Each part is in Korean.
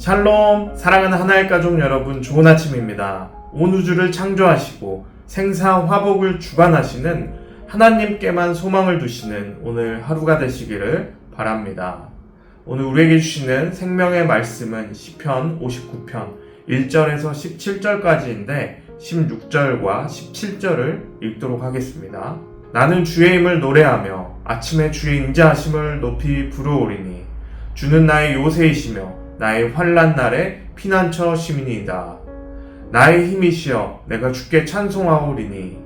샬롬, 사랑하는 하나의 가족 여러분, 좋은 아침입니다. 온 우주를 창조하시고 생사 화복을 주관하시는 하나님께만 소망을 두시는 오늘 하루가 되시기를 바랍니다. 오늘 우리에게 주시는 생명의 말씀은 시편 59편 1절에서 17절까지인데 16절과 17절을 읽도록 하겠습니다. 나는 주의 힘을 노래하며 아침에 주의 인자하심을 높이 부르오리니 주는 나의 요새이시며 나의 환난 날의 피난처 시민이다. 나의 힘이시여 내가 주께 찬송하오리니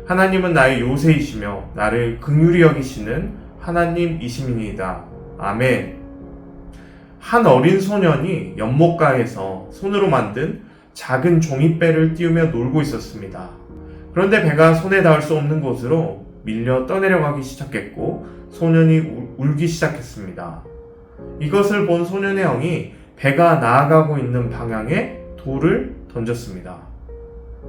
하나님은 나의 요새이시며 나를 긍휼히 여기시는 하나님이시니이다. 아멘. 한 어린 소년이 연못가에서 손으로 만든 작은 종이배를 띄우며 놀고 있었습니다. 그런데 배가 손에 닿을 수 없는 곳으로 밀려 떠내려가기 시작했고 소년이 울기 시작했습니다. 이것을 본 소년의 형이 배가 나아가고 있는 방향에 돌을 던졌습니다.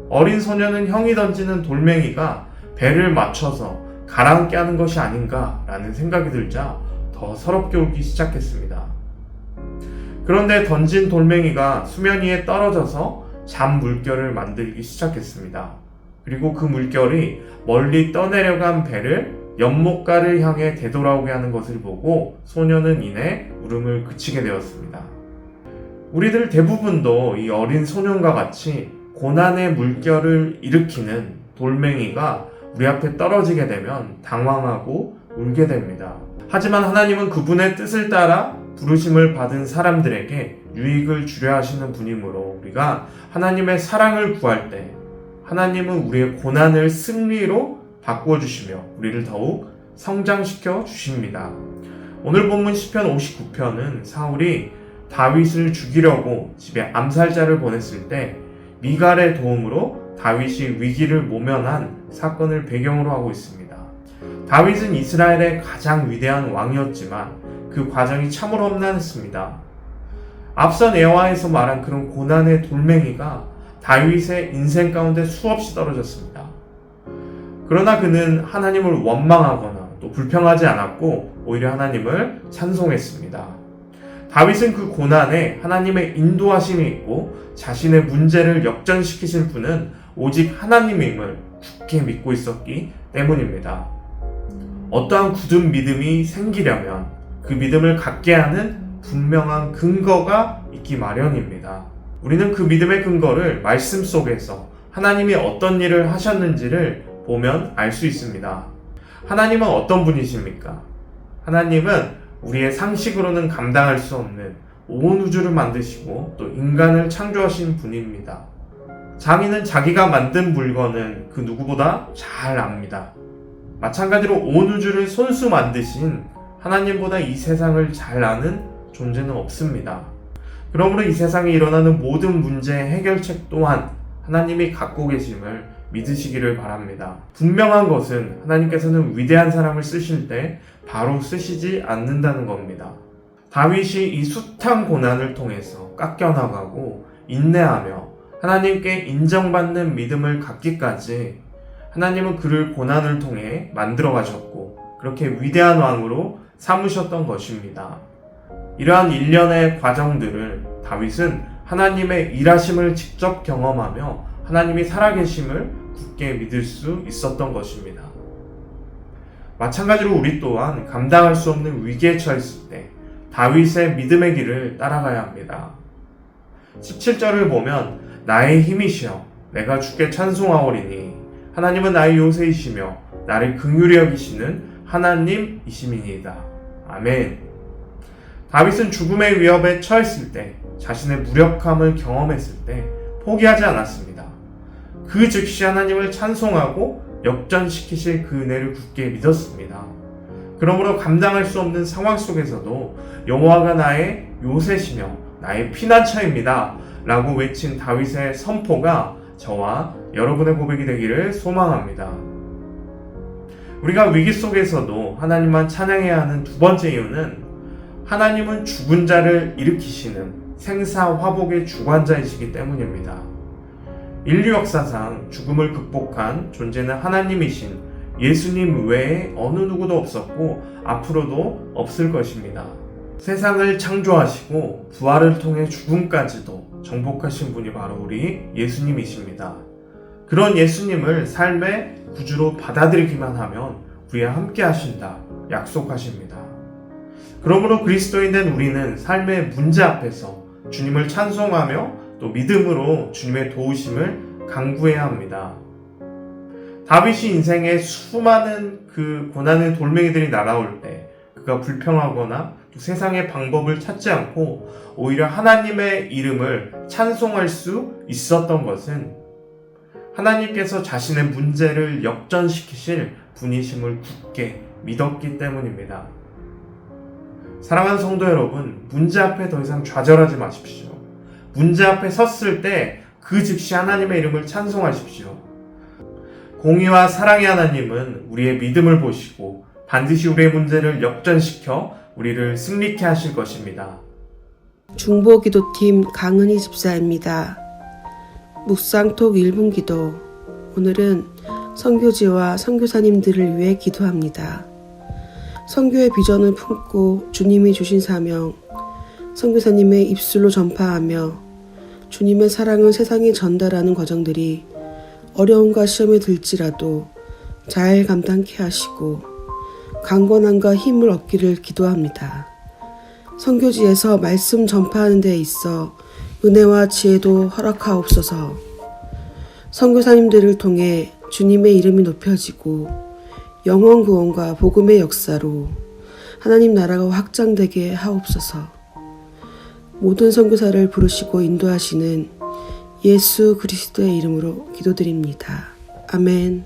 어린 소년은 형이 던지는 돌멩이가 배를 맞춰서 가라앉게 하는 것이 아닌가라는 생각이 들자 더 서럽게 울기 시작했습니다. 그런데 던진 돌멩이가 수면 위에 떨어져서 잠 물결을 만들기 시작했습니다. 그리고 그 물결이 멀리 떠내려간 배를 연못가를 향해 되돌아오게 하는 것을 보고 소년은 이내 울음을 그치게 되었습니다. 우리들 대부분도 이 어린 소년과 같이 고난의 물결을 일으키는 돌멩이가 우리 앞에 떨어지게 되면 당황하고 울게 됩니다. 하지만 하나님은 그분의 뜻을 따라 부르심을 받은 사람들에게 유익을 주려 하시는 분이므로 우리가 하나님의 사랑을 구할 때 하나님은 우리의 고난을 승리로 바꿔주시며 우리를 더욱 성장시켜 주십니다. 오늘 본문 시편 59편은 사울이 다윗을 죽이려고 집에 암살자를 보냈을 때 미갈의 도움으로 다윗이 위기를 모면한 사건을 배경으로 하고 있습니다. 다윗은 이스라엘의 가장 위대한 왕이었지만 그 과정이 참으로 험난했습니다. 앞선 예화에서 말한 그런 고난의 돌멩이가 다윗의 인생 가운데 수없이 떨어졌습니다. 그러나 그는 하나님을 원망하거나 또 불평하지 않았고 오히려 하나님을 찬송했습니다. 다윗은 그 고난에 하나님의 인도하심이 있고 자신의 문제를 역전시키실 분은 오직 하나님임을 굳게 믿고 있었기 때문입니다. 어떠한 굳은 믿음이 생기려면 그 믿음을 갖게 하는 분명한 근거가 있기 마련입니다. 우리는 그 믿음의 근거를 말씀 속에서 하나님이 어떤 일을 하셨는지를 보면 알 수 있습니다. 하나님은 어떤 분이십니까? 하나님은 우리의 상식으로는 감당할 수 없는 온 우주를 만드시고 또 인간을 창조하신 분입니다. 장인은 자기가 만든 물건은 그 누구보다 잘 압니다. 마찬가지로 온 우주를 손수 만드신 하나님보다 이 세상을 잘 아는 존재는 없습니다. 그러므로 이 세상에 일어나는 모든 문제의 해결책 또한 하나님이 갖고 계심을 믿으시기를 바랍니다. 분명한 것은 하나님께서는 위대한 사람을 쓰실 때 바로 쓰시지 않는다는 겁니다. 다윗이 이 숱한 고난을 통해서 깎여나가고 인내하며 하나님께 인정받는 믿음을 갖기까지 하나님은 그를 고난을 통해 만들어 가셨고 그렇게 위대한 왕으로 삼으셨던 것입니다. 이러한 일련의 과정들을 다윗은 하나님의 일하심을 직접 경험하며 하나님이 살아계심을 굳게 믿을 수 있었던 것입니다. 마찬가지로 우리 또한 감당할 수 없는 위기에 처했을 때 다윗의 믿음의 길을 따라가야 합니다. 17절을 보면 나의 힘이시여 내가 주께 찬송하오리니 하나님은 나의 요새이시며 나를 긍휼히 여기시는 하나님이시니이다. 아멘. 다윗은 죽음의 위협에 처했을 때 자신의 무력함을 경험했을 때 포기하지 않았습니다. 그 즉시 하나님을 찬송하고 역전시키실 그 은혜를 굳게 믿었습니다. 그러므로 감당할 수 없는 상황 속에서도 여호와가 나의 요새시며 나의 피난처입니다 라고 외친 다윗의 선포가 저와 여러분의 고백이 되기를 소망합니다. 우리가 위기 속에서도 하나님만 찬양해야 하는 두 번째 이유는 하나님은 죽은 자를 일으키시는 생사화복의 주관자이시기 때문입니다. 인류 역사상 죽음을 극복한 존재는 하나님이신 예수님 외에 어느 누구도 없었고 앞으로도 없을 것입니다. 세상을 창조하시고 부활을 통해 죽음까지도 정복하신 분이 바로 우리 예수님이십니다. 그런 예수님을 삶의 구주로 받아들이기만 하면 우리와 함께 하신다 약속하십니다. 그러므로 그리스도인된 우리는 삶의 문제 앞에서 주님을 찬송하며 또 믿음으로 주님의 도우심을 간구해야 합니다. 다윗이 인생에 수많은 그 고난의 돌멩이들이 날아올 때 그가 불평하거나 또 세상의 방법을 찾지 않고 오히려 하나님의 이름을 찬송할 수 있었던 것은 하나님께서 자신의 문제를 역전시키실 분이심을 굳게 믿었기 때문입니다. 사랑하는 성도 여러분, 문제 앞에 더 이상 좌절하지 마십시오. 문제 앞에 섰을 때 그 즉시 하나님의 이름을 찬송하십시오. 공의와 사랑의 하나님은 우리의 믿음을 보시고 반드시 우리의 문제를 역전시켜 우리를 승리케 하실 것입니다. 중보기도팀 강은희 집사입니다. 묵상톡 1분 기도. 오늘은 선교지와 선교사님들을 위해 기도합니다. 선교의 비전을 품고 주님이 주신 사명, 선교사님의 입술로 전파하며 주님의 사랑을 세상에 전달하는 과정들이 어려움과 시험에 들지라도 잘 감당케 하시고 강건함과 힘을 얻기를 기도합니다. 선교지에서 말씀 전파하는 데 있어 은혜와 지혜도 허락하옵소서. 선교사님들을 통해 주님의 이름이 높여지고 영원 구원과 복음의 역사로 하나님 나라가 확장되게 하옵소서. 모든 선교사를 부르시고 인도하시는 예수 그리스도의 이름으로 기도드립니다. 아멘.